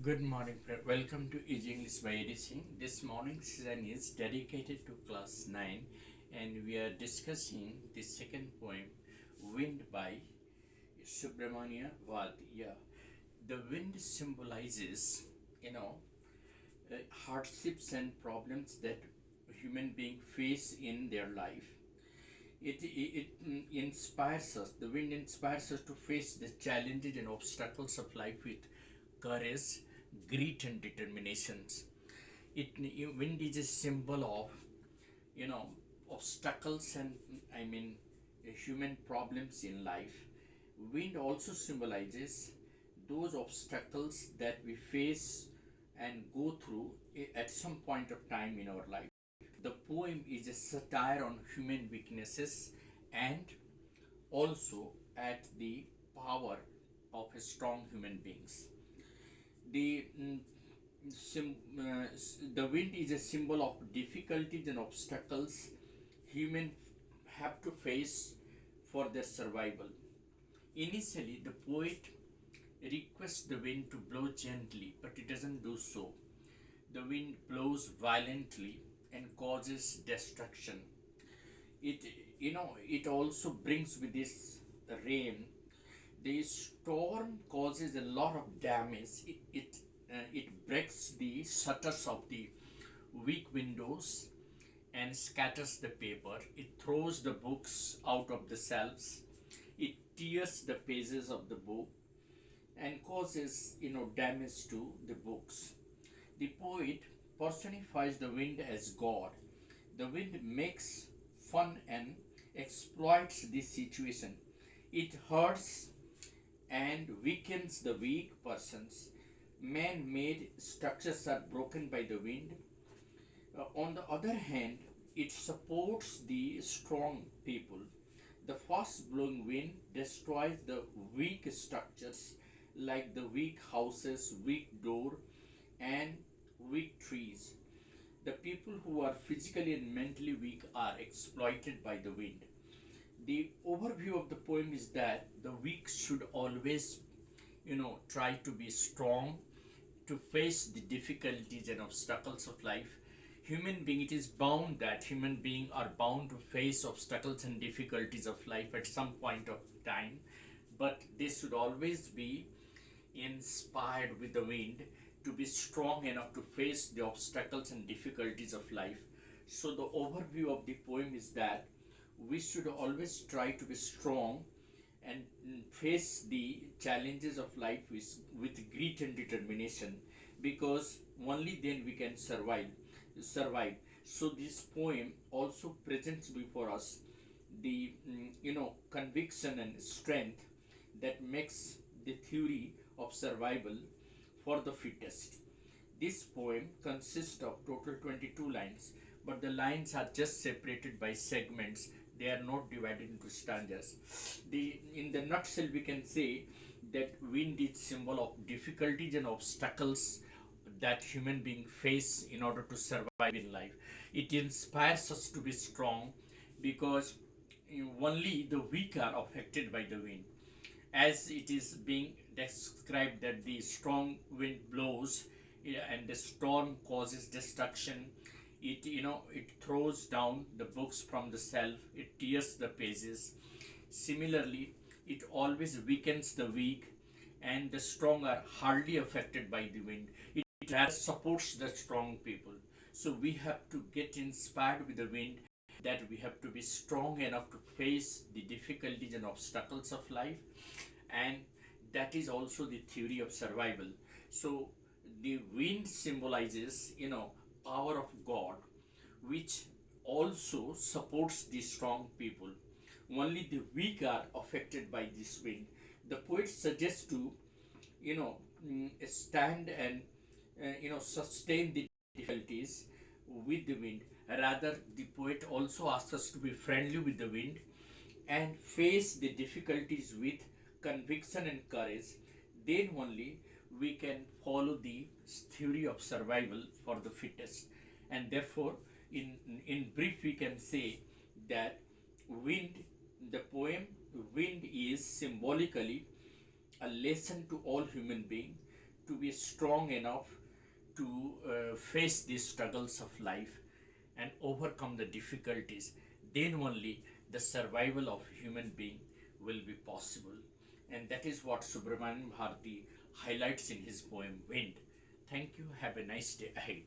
Good morning, welcome to Easy English by Editing. This morning's session is dedicated to class 9 and we are discussing the second poem, Wind by Subramania Bharti. Yeah, the wind symbolizes, you know, hardships and problems that human beings face in their life. It inspires us, the wind inspires us to face the challenges and obstacles of life with courage, grit, and determinations. Wind is a symbol of, you know, obstacles and, I mean, human problems in life. Wind also symbolizes those obstacles that we face and go through at some point of time in our life. The poem is a satire on human weaknesses and also at the power of strong human beings. The the wind is a symbol of difficulties and obstacles humans have to face for their survival. Initially, the poet requests the wind to blow gently, but it doesn't do so. The wind blows violently and causes destruction. It, it also brings with this rain. The storm causes a lot of damage. It breaks the shutters of the weak windows and scatters the paper. It throws the books out of the shelves. It tears the pages of the book and causes, damage to the books. The poet personifies the wind as God. The wind makes fun and exploits the situation. It hurts and weakens the weak persons. Man made structures are broken by the wind. On the other hand, it supports the strong people. The fast blowing wind destroys the weak structures like the weak houses, weak door, and weak trees. The people who are physically and mentally weak are exploited by the wind. The overview of the poem is that the weak should always, try to be strong to face the difficulties and obstacles of life. It is bound that human beings are bound to face obstacles and difficulties of life at some point of time, but they should always be inspired with the wind to be strong enough to face the obstacles and difficulties of life. So the overview of the poem is that we should always try to be strong and face the challenges of life with grit and determination, because only then we can survive. So this poem also presents before us the conviction and strength that makes the theory of survival for the fittest. This poem consists of total 22 lines, but the lines are just separated by segments. They are not divided into stanzas. In the nutshell, we can say that wind is symbol of difficulties and obstacles that human beings face in order to survive in life. It inspires us to be strong because only the weak are affected by the wind. As it is being described that the strong wind blows, and the storm causes destruction. It throws down the books from the shelf. It tears the pages. Similarly, it always weakens the weak, and the strong are hardly affected by the wind. It rather supports the strong people. So we have to get inspired with the wind, that we have to be strong enough to face the difficulties and obstacles of life, and that is also the theory of survival. So the wind symbolizes, power of God, which also supports the strong people. Only the weak are affected by this wind. The poet suggests to, stand and, sustain the difficulties with the wind. Rather, the poet also asks us to be friendly with the wind and face the difficulties with conviction and courage. Then only we can follow the theory of survival for the fittest. And therefore, in brief, we can say that wind, the poem Wind is symbolically a lesson to all human beings to be strong enough to face these struggles of life and overcome the difficulties, then only the survival of human being will be possible. And that is what Subramanian Bharti highlights in his poem Wind. Thank you. Have a nice day ahead.